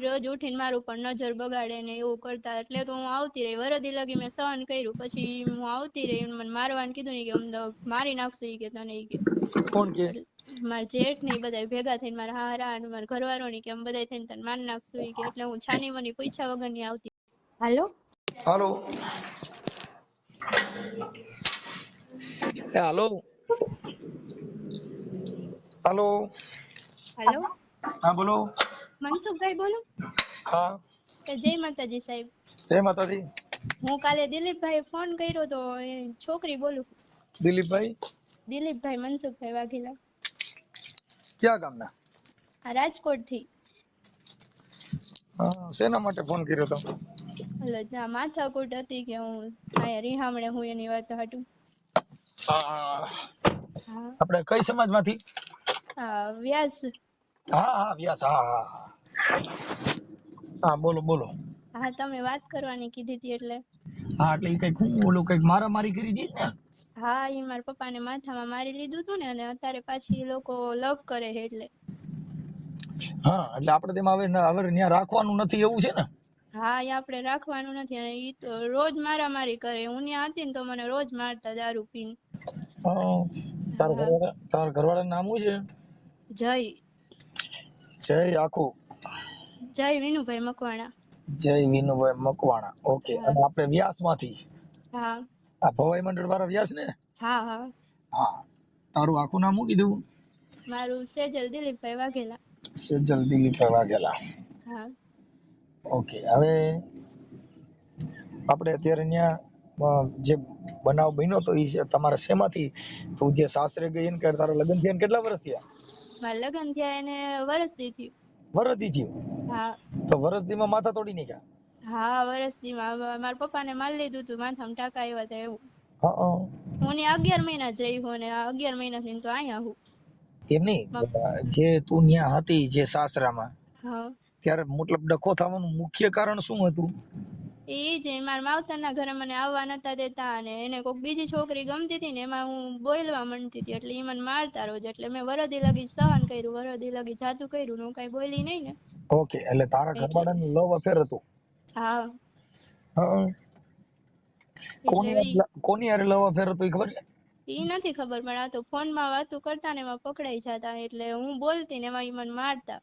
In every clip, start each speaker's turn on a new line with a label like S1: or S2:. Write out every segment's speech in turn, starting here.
S1: રોજ ઉઠીને મારું પણ નજર બગાડે ને એવું કરતા, એટલે તો હું આવતી રહી. વરદી લગી મેં સહન કર્યું, પછી હું આવતી રહી. મને મારવાનું કીધું ને કે અમદાવાદ મારી નાખશે ઈ કે તને ઈ કે.
S2: કોણ કે?
S1: મારા જેઠ ને બધા ભેગા થઈને મારા હારા અને મારા ઘરવાળો ની કે બધા થઈને તને મારી નાખશું ઈ કે. એટલે હું છાની મની પૂછ્યા વગર ની આવતી. હાલો
S2: હાલો હાલો હાલો
S1: હાલો
S2: હા બોલો.
S1: મનસુખભાઈ બોલો?
S2: હા
S1: જય માતાજી સાહેબ.
S2: જય માતાજી.
S1: હું કાલે દિલીપભાઈ ફોન કર્યો તો, છોકરી બોલું.
S2: દિલીપભાઈ?
S1: દિલીપભાઈ મનસુખભાઈ વાઘેલા.
S2: ક્યાં ગામના?
S1: રાજકોટ થી.
S2: શેના માટે ફોન કર્યો તો?
S1: એટલે ત્યાં માથાકૂટ હતી કે હું અહીંયા રીહામણે હું એની વાત હાટું. હા
S2: આપણે કઈ સમાજ માંથી?
S1: વ્યાસ.
S2: હા હા વ્યાસ. હા હા હા બોલો બોલો.
S1: હા તમે વાત કરવાની કીધી હતી એટલે.
S2: હા એટલે કઈક હું ઓલું કઈક મારામારી કરી હતી ને?
S1: હા એ મારા પપ્પાને માથામાં મારી લીધું હતું ને, અને અત્યારે પાછી લોકો લવ કરે છે એટલે.
S2: હા એટલે આપણે તેમાં હવે ત્યાં રાખવાનું નથી એવું છે ને?
S1: હા એ આપણે રાખવાનું નથી. અને ઈ તો રોજ મારામારી કરે. હું ત્યાં હતી ને તો મને રોજ મારતા દારૂ પીને.
S2: તારા ઘરવાળાનું નામ શું છે?
S1: જય.
S2: જય આખું?
S1: જય વિનુભાઈ મકવાણા.
S2: જય વિનુભાઈ મકવાણા. ઓકે.
S1: હા
S2: અને આપણે વ્યાસ માંથી?
S1: હા
S2: આ ભવાઈ મંડળ વાળા વ્યાસ ને?
S1: હા હા.
S2: હા. તારું આખું નામ શું કીધું?
S1: મારું સેજલ દિલીપભાઈ વાઘેલા.
S2: સેજલ દિલીપભાઈ વાઘેલા.
S1: હા.
S2: ઓકે. હવે આપણે અત્યારે ત્યાં જે બનાવ બન્યો તો એ તમારા શેમાંથી તું જે સાસરે ગઈ ને કે તારા લગ્ન થયા કેટલા વર્ષ થયા?
S1: મારા લગ્ન થયા એને વરસથી થયું.
S2: વરસથી થયું?
S1: હા.
S2: તો વરસદીમાં માથા તોડી નાખ્યા?
S1: હા વરસદીમાં મારા પપ્પાને મારી લીધું હતું, માથામાં ટાંકા આવ્યા હતા એવું.
S2: હા.
S1: હું ને 11 મહિના જ રહી હું, અને 11 મહિનાથી તો અહીંયા હું.
S2: એમ નહીં, જે તું ત્યાં હતી જે સાસરામાં,
S1: હા
S2: ત્યારે મતલબ ડખો થવાનું મુખ્ય કારણ શું હતું?
S1: એ જ મારા માવતરના ઘરે મને આવવા નતા દેતા, અને એને કોઈક બીજી છોકરી ગમતી હતી ને એમાં હું બોલવા માંડતી હતી, એટલે એ મને મારતા રોજ. એટલે મેં વરદી લગી સહન કર્યું, વરદી લગી જાતું કર્યું, હું કઈ બોલી નહીં ને.
S2: ઓકે. એટલે તારા
S1: એટલે
S2: ઘરવાળાનું લવ અફેર હતું?
S1: હા.
S2: હા.
S1: એટલે
S2: કોની હારે લવ અફેર હતું એ ખબર છે?
S1: ઈ નથી ખબર, પણ આ તો ફોનમાં વાતો કરતા ને એમાં પકડાઈ જતા, એટલે હું બોલતી ને એમાં ઈ મને મારતા.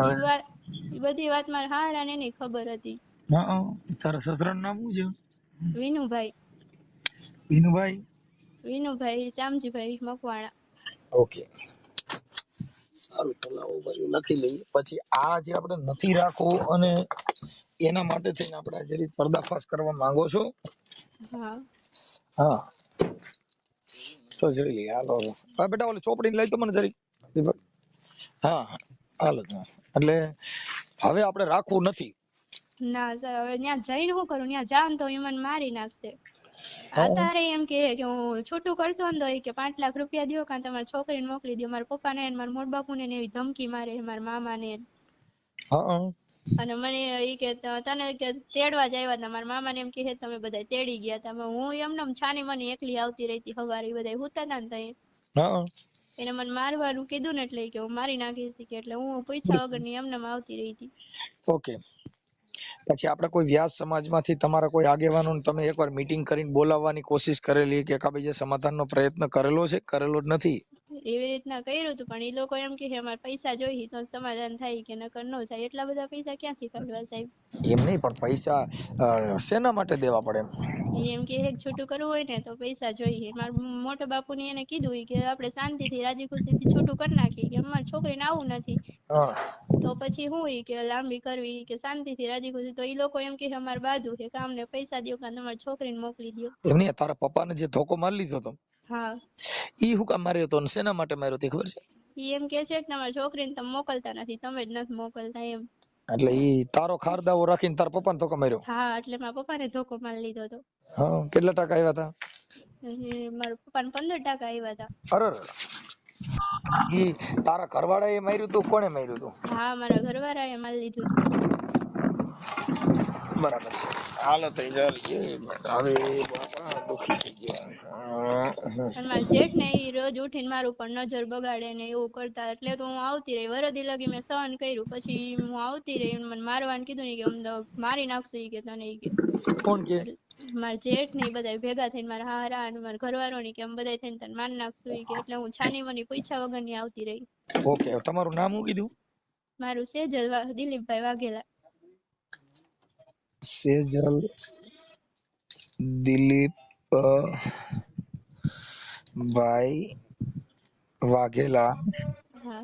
S1: ઈ વાત ઈ બધી વાત મારા હારા ને એની ખબર હતી.
S2: તારા સસરાનું નામ શું છે?
S1: વિનુભાઈ.
S2: વિનુભાઈ?
S1: વિનુભાઈ શ્યામજીભાઈ મકવાણા.
S2: ઓકે. સારું, ચલાવો બાજુ લખી લઈએ. પછી આ જે આપણે નથી રાખવું અને એના માટે થઈને આપણે જે પર્દાફાશ કરવા માંગો છો?
S1: હા.
S2: હા. તો જોઈ લઈએ. હાલો હા બેટા, ઓલી ચોપડી લઈ તો મને જરી. હા હાલો. એટલે હવે આપણે રાખવું નથી?
S1: ના સર, હવે ત્યાં જઈને શું કરું? ત્યાં જાવ તો એ મને મારી નાખશે. તારે એમ કે હું છૂટું કરશો ને તો કે 5 લાખ રૂપિયા દો, કાં તમારી છોકરીને મોકલી દો. મારા પપ્પા ને મારા મોટા બાપુ ને એવી ધમકી મારે, મારા મામા ને. અને મને ઈ કે તને કે તેડવા જ આવ્યા હતા. મારા મામા ને એમ કે તમે બધા તેડી ગયા હતા. હું એમને છાની મની એકલી આવતી રહી સવારે, બધા હુતા હતા ને તઈ. એને મને મારવાનું કીધું ને, એટલે કે હું મારી નાખીશ કે, એટલે હું પૂછ્યા વગર ની એમને આવતી રહી હતી.
S2: ઓકે. પછી આપણે કોઈ વ્યાસ સમાજમાંથી તમારા કોઈ આગેવાનો તમે એકવાર મીટિંગ કરીને બોલાવવાની કોશિશ કરેલી કે કાબીજે સમાધાનનો પ્રયત્ન કરેલો છે? કરેલો જ નથી?
S1: એવી રીતના કર્યું હતું, પણ એ લોકો એમ કે અમારે પૈસા જોઈ તો સમાધાન થાય, કે નકર ન થાય. એટલા બધા પૈસા ક્યાંથી કાઢવા સાહેબ?
S2: એમ નહીં, પણ પૈસા શેના માટે દેવા પડે?
S1: એમ કે એક છૂટું કરવું હોય ને તો પૈસા જોઈએ. મારા મોટા બાપુ ને એને કીધું કે આપણે શાંતિથી રાજી ખુશી થી છૂટું કરી નાખીએ, કે અમારી છોકરીને આવું નથી. તો પછી હું કે લાંબી કરવી કે શાંતિથી રાજી ખુશી? તો એ લોકો એમ કે અમારે બાજુ કે અમને પૈસા દો, કાં તમારી છોકરીને મોકલી દો.
S2: એમને તારા પપ્પાને જે ધોકો મારી લીધો હતો,
S1: હા,
S2: ઈ હું કામ માર્યો હતો અને શેના માટે માર્યો તે ખબર છે?
S1: ઈ એમ કે છે કે તમારી છોકરીને તમે મોકલતા નથી, તમે જ નથી મોકલતા એમ.
S2: એટલે ઈ તારો ખારદાવો રાખીને તારા પપ્પાને ધોકો માર્યો?
S1: હા, એટલે મારા પપ્પાને ધોકો મારી લીધો હતો.
S2: હા, કેટલા ટકા આવ્યા હતા?
S1: મારા પપ્પાને 15% આવ્યા હતા.
S2: અરે ઈ તારા ઘરવાળાએ માર્યું તું? કોણે માર્યું તું?
S1: હા, મારા ઘરવાળાએ મારી લીધું હતું.
S2: બરાબર છે. હાલો થઈ જાય હવે બાપા દુખી થઈ ગયા.
S1: અને મારા જેઠ ને ઈ રોજ ઉઠીને મારા ઉપર નજર બગાડે ને એવું કરતા, એટલે તો હું આવતી રહી. વરદી લગી મેં સહન કર્યું, પછી હું આવતી રહી. મને મારવાનું કીધું ને કે અમદાવાદ મારી નાખશું ઈ કે તને ઈ કે.
S2: કોણ કે?
S1: એટલે મારા જેઠ ને ઈ બધા ભેગા થઈને મારા હારા અને મારા ઘરવાળો ની કે અમે બધા થઈને તને મારી નાખશું ઈ કે. એટલે હું છાની મની પૂછ્યા વગર ની આવતી રહી.
S2: ઓકે, તમારું નામ શું કીધું?
S1: મારું સેજલ દિલીપભાઈ વાઘેલા.
S2: સેજલ દિલીપ ભાઈ વાઘેલા.
S1: હા,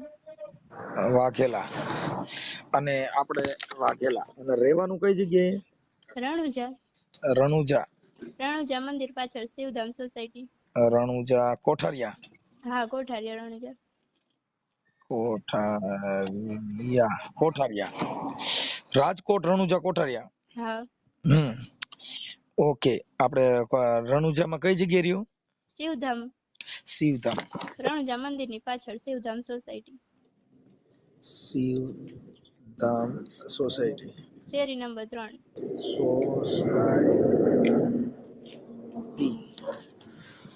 S2: વાઘેલા. અને આપણે વાઘેલા અને રહેવાનું કઈ જગ્યાએ?
S1: રણુજા.
S2: રણુજા.
S1: રણુજા મંદિર પાછળ શિવધામ સોસાયટી.
S2: રણુજા કોઠારિયા.
S1: હા, કોઠારિયા રણુજા.
S2: કોઠારિયા રાજકોટ રણુજા કોઠારિયા.
S1: હા,
S2: ઓકે. આપણે રણુજામાં કઈ જગ્યાએ રહ્યું?
S1: શિવધામ.
S2: શિવધામ.
S1: રણુજા મંદિર ની પાછળ શિવધામ સોસાયટી.
S2: શિવધામ સોસાયટી.
S1: શેરી નંબર 3.
S2: સોસાયટી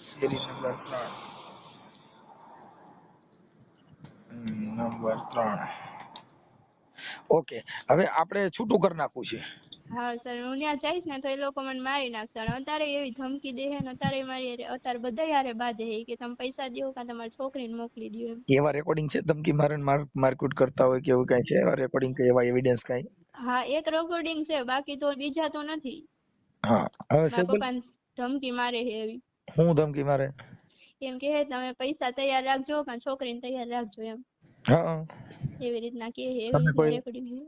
S2: શેરી નંબર 3. ઓકે, હવે આપણે છૂટું કરી નાખવું છે.
S1: હા સર, હું ત્યાં જઈશ ને તો એ લોકો મને મારી નાખશે. અને અત્યારે એવી ધમકી દે ને, અત્યારે મારી અત્યારે બધા યારે બાંધે કે તમે પૈસા દો કાં તમારી છોકરીને મોકલી દો એમ.
S2: એવા રેકોર્ડિંગ છે ધમકી મારે મારકુટ કરતા હોય કે એવું કઈ છે? એવા રેકોર્ડિંગ કે એવા એવિડન્સ કઈ?
S1: હા, એક રેકોર્ડિંગ છે, બાકી તો બીજા તો નથી.
S2: હા, હવે
S1: મારા
S2: સેજલ
S1: પપ્પાને ધમકી મારે છે એવી.
S2: હું ધમકી મારે?
S1: એમ કે તમે પૈસા તૈયાર રાખજો કાં છોકરીને તૈયાર રાખજો એમ.
S2: હા,
S1: એવી રીતના કે એવી
S2: તમે
S1: રીતના
S2: કોઈ
S1: રેકોર્ડિંગ છે.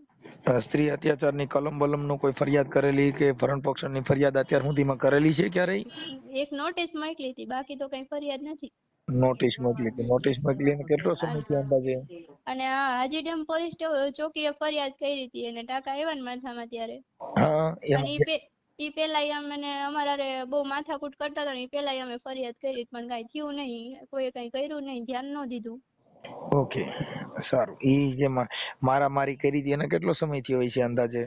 S2: સ્ત્રી અત્યાચારની કલમ બલમ નો કોઈ ફરિયાદ કરેલી કે ભરણ પોષણની ફરિયાદ અત્યાર સુધીમાં કરેલી છે ક્યારેય?
S1: એક નોટિસ મોકલી હતી, બાકી તો કઈ ફરિયાદ નથી.
S2: નોટિસ મોકલી હતી. નોટિસ મોકલીને કેટલો સમય થયો અંદાજે?
S1: અને હાજી ડેમ પોલીસ ચોકીએ ફરિયાદ કરી હતી અને ટાકા આવ્યા ને માથામાં ત્યારે.
S2: હા,
S1: અને
S2: એમાં
S1: ઈ પેલા અમને અમારે બહુ માથાકૂટ કરતા હતા ને ઈ પેલા અમે ફરિયાદ કરી, પણ કઈ થયું નહીં, કોઈ કઈ કર્યું નહીં, ધ્યાન ન દીધું.
S2: ઓકે, સારું. ઈ જે મારામારી કરી હતી એને કેટલો સમય થયો હોય છે અંદાજે?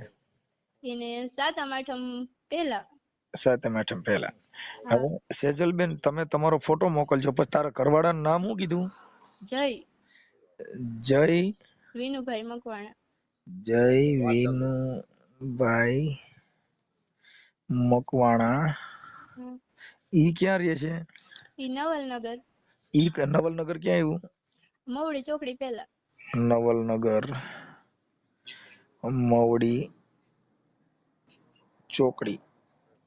S1: એને 7મ 8મ પહેલા.
S2: 7મ 8મ પહેલા.
S1: હા.
S2: હવે સેજલબેન, તમે તમારો ફોટો મોકલજો. પછી તારા ઘરવાળાનું નામ શું કીધું?
S1: જય
S2: જય
S1: વિનુભાઈ મકવાણા.
S2: જય વિનુભાઈ મકવાણા. ઈ ક્યાં રહે છે?
S1: ઈ નવલનગર.
S2: ઈ નવલનગર ક્યાં આવ્યું?
S1: મવડી ચોકડી પહેલા.
S2: નવલનગર મવડી ચોકડી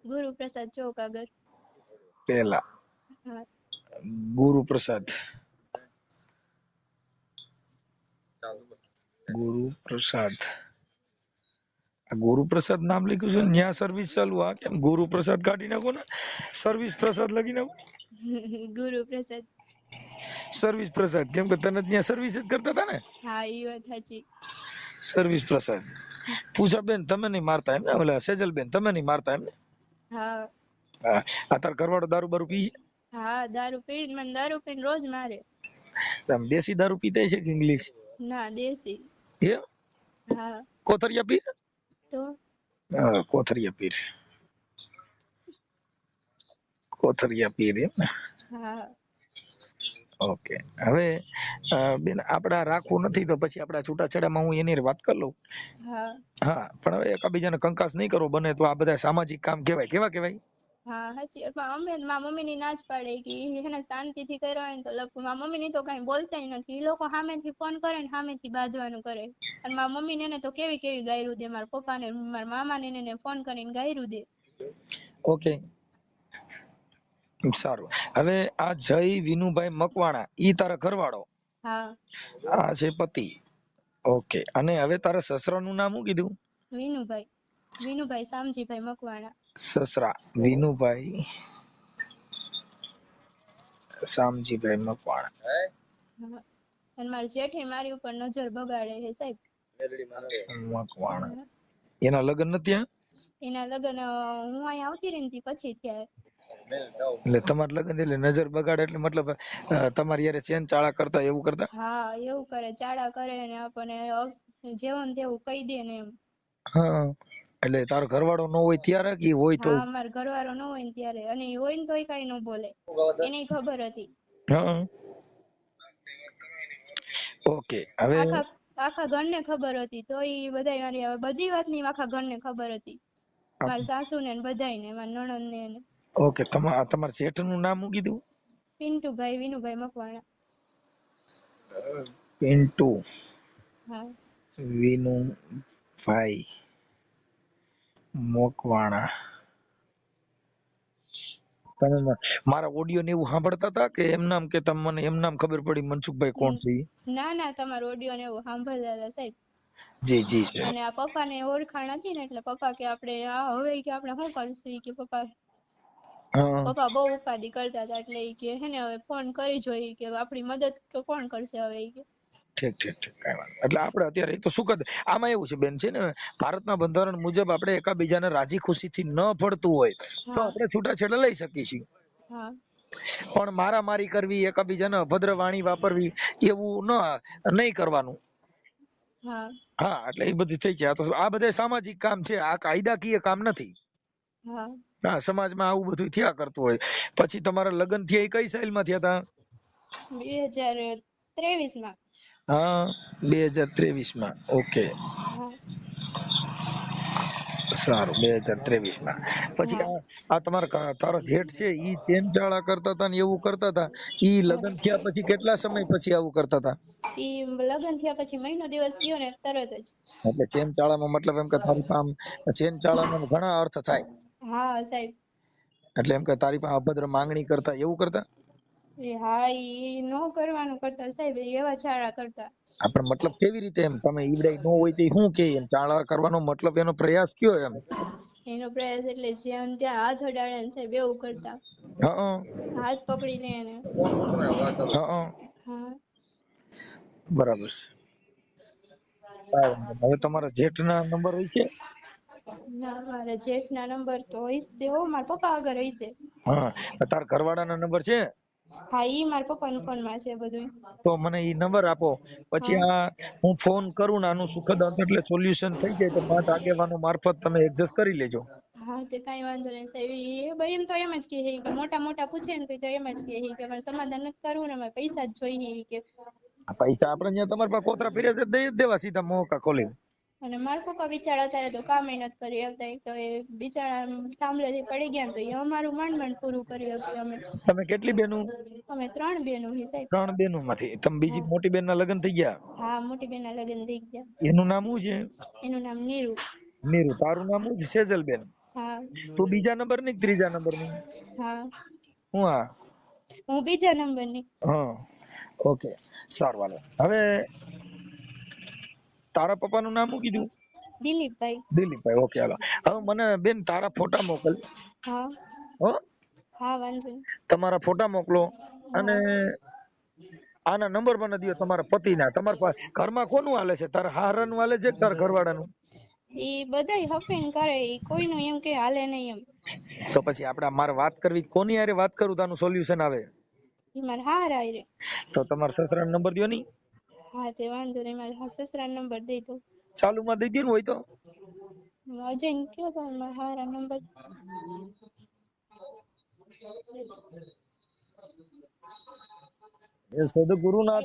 S1: ગુરુપ્રસાદ ચોક આગળ
S2: પહેલા.
S1: હા.
S2: ગુરુપ્રસાદ. ગુરુપ્રસાદ. ગુરુપ્રસાદ નામ લખ્યું છે, ન્યા સર્વિસ ચાલુ. આ કેમ ગુરુપ્રસાદ કાઢી નાખો ને, સર્વિસ પ્રસાદ લખી નાખો.
S1: ગુરુપ્રસાદ.
S2: સર્વિસ પ્રસાદ, કેમ કે તને ત્યાં સર્વિસ જ કરતા હતા ને.
S1: હા, ઈ વાત સાચી.
S2: સર્વિસ પ્રસાદ. પૂજાબેન, તમે નહીં મારતા એમ ને? ઓલા સેજલબેન, તમે નહીં મારતા એમ ને?
S1: હા.
S2: હા. આ તાર ઘરવાળો દારૂ બારૂ પી છે?
S1: હા, દારૂ પીને રોજ મારે.
S2: આમ દેશી દારૂ પીતા છે કે ઇંગ્લિશ?
S1: ના, દેશી.
S2: એ
S1: હા.
S2: કોથરિયા પીર?
S1: તો
S2: હા, કોથરિયા પીર. કોથરિયા પીર એમ ને?
S1: હા.
S2: ઓકે. હવે બેન, આપડા રાખવું નથી તો પછી આપડા છૂટાછેડામાં હું એની વાત કરી લઉં.
S1: હા.
S2: હા, પણ હવે એકાબીજાને કંકાસ નહીં કરવો. બને તો આ બધા સામાજિક કામ કહેવાય. કેવા કહેવાય?
S1: હા, સાચી. પણ અમે મારા મમ્મી ની ના જ પાડે કે એને શાંતિથી કર્યો હોય ને તો લખું. મારા મમ્મી ની તો કઈ બોલતાય નથી. એ લોકો સામેથી ફોન કરે ને સામેથી બાંધવાનું કરે. અને મારા મમ્મી ને તો કેવી કેવી ગાયરું દે, મારા પપ્પા ને મારા મામા ને એને ફોન કરીને ગાયરું દે.
S2: ઓકે, સારું. હવે આ જય વિનુભાઈ મકવાણા, ઈ તારા ઘરવાળો?
S1: હા.
S2: આ છે પતિ. ઓકે. અને હવે તારા સસરાનું નામ શું કીધું?
S1: વિનુભાઈ શામજીભાઈ મકવાણા.
S2: સસરા વિનુભાઈ શામજીભાઈ મકવાણા.
S1: હા. અને મારા જેઠે મારી ઉપર નજર બગાડે છે સાહેબ.
S2: મકવાણા. એના લગ્ન નથી?
S1: એના લગ્ન હું અહીંયા આવતી રહી ને પછી થયા.
S2: એટલે તમારા લગ્ન એટલે નજર બગાડે એટલે મતલબ તમારી યારે ચેન ચાળા કરતા એવું કરતા?
S1: હા, એવું કરે, ચાળા કરે ને આપણને જેવું ને તેવું કહી દે ને એમ.
S2: હા. એટલે તારો ઘરવાળો ન હોય ત્યારે કે હોય તો?
S1: હા અમારો ઘરવાળો ન હોય ને ત્યારે, અને ઈ હોય ને તોય કઈ ન બોલે, એને ખબર હતી.
S2: હા ઓકે. હવે
S1: આખા આખા ઘરને ખબર હતી, તો ઈ બધાય મારી બધી વાતની આખા ઘરને ખબર હતી, મારા સાસુને ને બધાયને, મારા નણંદને ને.
S2: ઓકે, તમારા જેઠનું નામ શું કીધું?
S1: પિન્ટુભાઈ વિનુભાઈ મકવાણા.
S2: પિન્ટુ
S1: હા
S2: વિનુભાઈ મોકવાણા. તમે મારા ઓડિયો ને એવું સાંભળતા હતા કે એમ નામ, કે તમને એમ નામ ખબર પડી મનસુખભાઈ કોણ છે?
S1: ના ના, તમારો ઓડિયો ને એવું સાંભળતા હતા સાહેબ.
S2: જી જી છે.
S1: અને આ પપ્પાને ઓળખાણ હતી ને, એટલે પપ્પા કે આપણે હવે કે આપણે શું કરશું, કે પપ્પા બહુ ઉપાધિ કરતા હતા, એટલે ઈ કે હે ને હવે ફોન કરી જોઈ કે આપણી મદદ કોણ કરશે હવે, ઈ કે.
S2: ઠીક ઠીક ઠીક, કઈ વાંધો. એટલે આપણે અત્યારે તો શું કરે, આમાં એવું છે બેન, છે ને ભારતના બંધારણ મુજબ આપણે એકાબીજાને રાજી ખુશીથી ન પડતું હોય તો આપણે છૂટાછેડા લઈ શકીએ છીએ.
S1: હા
S2: પણ મારામારી કરવી, એકાબીજાને અભદ્ર વાણી વાપરવી, એવું નહીં કરવાનું.
S1: હા
S2: હા, એટલે એ બધું થઈ જાય. તો આ બધા સામાજિક કામ છે, આ કાયદાકીય કામ નથી.
S1: હા
S2: હા, સમાજમાં આવું બધું થયા કરતું હોય. પછી તમારા લગ્ન થયા એ કઈ સાલમાં થયા હતા?
S1: 2023 માં.
S2: હા 2023 માં. ઓકે
S1: હા
S2: સારું, 2023 માં. પછી
S1: હા
S2: આ તારો જેઠ છે ઈ ચેન ચાળા કરતા હતા ને એવું કરતા હતા, ઈ લગ્ન થયા પછી કેટલા સમય પછી આવું કરતા હતા?
S1: ઈ લગ્ન થયા પછી મહિનો દિવસ ગયો ને તરત જ.
S2: એટલે ચેન ચાળામાં મતલબ એમ કે તારી પાસે ચેન ચાળાના ઘણા અર્થ થાય.
S1: હા સાહેબ.
S2: એટલે એમ કે તારી પાસે અભદ્ર માંગણી કરતા, એવું કરતા?
S1: હા, ઈ નો કરવાનું કરતા સાહેબ, એવા ચાળા કરતા.
S2: આપણે મતલબ કેવી રીતે, એમ તમે ઈવડાઈ ન હોય તો શું કે એમ ચાળા કરવાનો મતલબ એનો પ્રયાસ કયો એમ?
S1: એનો પ્રયાસ એટલે જ્યાં ત્યાં હાથ અડાડે ને સાહેબ, એવું કરતા.
S2: હા
S1: હાથ પકડી લે ને.
S2: હા
S1: હા
S2: બરાબર છે. હવે તમારા જેઠ ના નંબર હોય છે?
S1: ના, મારા જેઠ ના નંબર તો હોય છે હો, મારા પપ્પા આગળ હોય છે.
S2: હા, તાર ઘરવાળાના નંબર છે?
S1: હા, ઈ મારા પપ્પાના ફોન માં છે બધું.
S2: તો મને ઈ નંબર આપો, પછી
S1: હા
S2: આ હું ફોન કરું ને આનું સુખદ અંત એટલે સોલ્યુશન થઈ જાય તો 5 આગેવાનો મારફત તમે એડજસ્ટ કરી લેજો.
S1: હા, તે કઈ વાંધો નહીં સાહેબ. એ બેન તો એમ જ કે મોટા મોટા પૂછે ને તો એમ જ કે અમારે સમાધાન નથી કરવું ને અમારે પૈસા જ જોઈએ કે.
S2: પૈસા આપણે ત્યાં તમારી પાસે કોતરા ફેર્યા છે દઈ જ દેવા સીધા મોકા ખોલી.
S1: અને મારા પપ્પા બિચારા અત્યારે તો કામ નથી કરી શકતા, એક તો એ બિચારા સાંભળેથી પડી ગયા ને, તો એ અમારું માંડ માંડ પૂરું કરી શક્યું અમે.
S2: તમે કેટલી બેનું?
S1: અમે 3 બેનો હી સાહેબ.
S2: 3 બેનું માંથી તમે બીજી મોટી બેન ના લગ્ન થઈ ગયા?
S1: હા, મોટી બેન ના લગ્ન થઈ ગયા.
S2: એનું નામ શું છે?
S1: એનું નામ નીરુ.
S2: નીરુ. તારું નામ શું છે? સેજલ બેન.
S1: હા
S2: તું બીજા નંબર ની કે ત્રીજા નંબર ની?
S1: હા,
S2: હું આ
S1: હું બીજા નંબર ની.
S2: હા ઓકે સારું હાલો. હવે તારા પપ્પાનું નામ શું કીધું?
S1: દિલીપભાઈ.
S2: દિલીપભાઈ. ઓકે હાલો. હવે મને બેન તારા ફોટા મોકલ.
S1: હા
S2: હો,
S1: હા વાંધો નહીં.
S2: તમારા ફોટા મોકલો અને
S1: હા
S2: આના નંબર મને દયો તમારા પતિના. તમારા ઘરમાં કોનું હાલે છે? તારા હાહરાનું હાલે છે કે તારા ઘરવાળાનું?
S1: ઈ બધાય હફીન કરે, ઈ કોઈનું એમ કે હાલે નહીં એમ.
S2: તો પછી આપણે મારે વાત કરવી, કોની હારે વાત કરું તો આનું સોલ્યુશન આવે?
S1: ઈ મારા હાહરા હારે.
S2: તો તમારા સસરાનો નંબર દયો ની.
S1: હા, તે વાંધો નહીં, મારા સસરાનો નંબર દઈ દઉં.
S2: ચાલુમાં દઈ દયો ને હોય તો.
S1: અજયને કયો તમે મારા હાહરા નંબર.
S2: એ સદગુરુના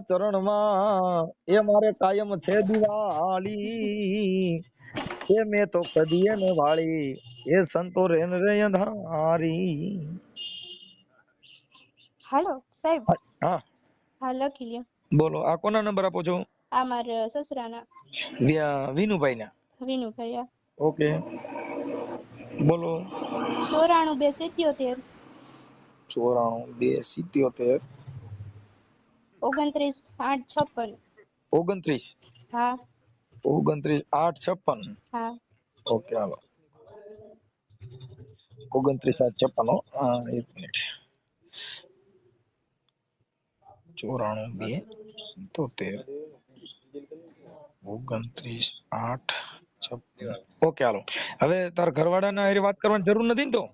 S2: ચરણમાં એ મારે કાયમ છે દિવાળી, એ મેં તો કદીએ ને વાળી, એ સંતો રેન રે અંધારી.
S1: હાલો સાહેબ.
S2: હા
S1: હા, લખી લ્યો.
S2: બોલો, આ કોના નંબર આપો છો?
S1: આ મારા સસરાના.
S2: વિનુભાઈ ના.
S1: વિનુભાઈ. હા.
S2: ઓકે બોલો.
S1: 94 2 77
S2: 94 2 77
S1: 29 8 56.
S2: 29
S1: હા
S2: 29 8 56.
S1: હા.
S2: ઓકે હાલો. 29 8 56. હા, એક મિનિટ. 94 2 77 29 8 56. ઓકે હાલો. હવે તારા ઘરવાળાના હારે વાત કરવાની જરૂર નથી ને? તો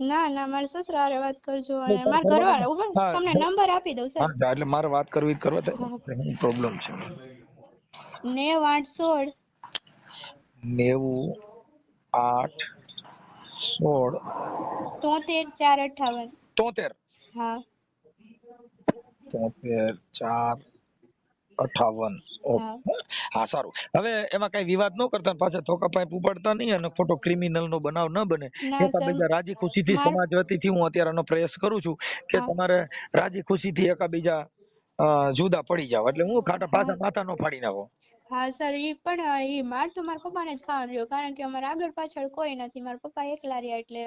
S1: ના ના, મારા સસરા હારે વાત કરજો, અને
S2: તારા
S1: મારા
S2: ઘરવાળાને
S1: ઘરવાળા ઉપર
S2: હા
S1: તમને નંબર આપી દઉં સાહેબ.
S2: હા, એટલે મારે વાત કરવી જ કરવા
S1: હા.
S2: થાય. પ્રોબ્લેમ છે.
S1: 90 8 16
S2: 90 8 16
S1: 73 4 58.
S2: 73
S1: હા
S2: 73 4 58.
S1: હા
S2: હા સારું. હવે એમાં કઈ વિવાદ ન કરતા ને પાછા ધોકા પાઇપ ઉપાડતા નહીં અને ખોટો ક્રિમિનલ નો બનાવ ન બને.
S1: ના સર
S2: એકાબીજા રાજી ખુશીથી
S1: માર
S2: સમાજ વતીથી હું અત્યારે આનો પ્રયાસ કરું છું કે
S1: હા
S2: તમારે રાજી ખુશીથી એકાબીજા જુદા પડી જાવ એટલે હું ખાટા
S1: હા
S2: પાછા માથા નો ફાડી નાખો.
S1: હા સર ઈ પણ ઈ માર તો મારા પપ્પાને જ ખાવાનું રહ્યો કારણ કે અમારે આગળ પાછળ કોઈ નથી મારા પપ્પા એકલા રહ્યા એટલે.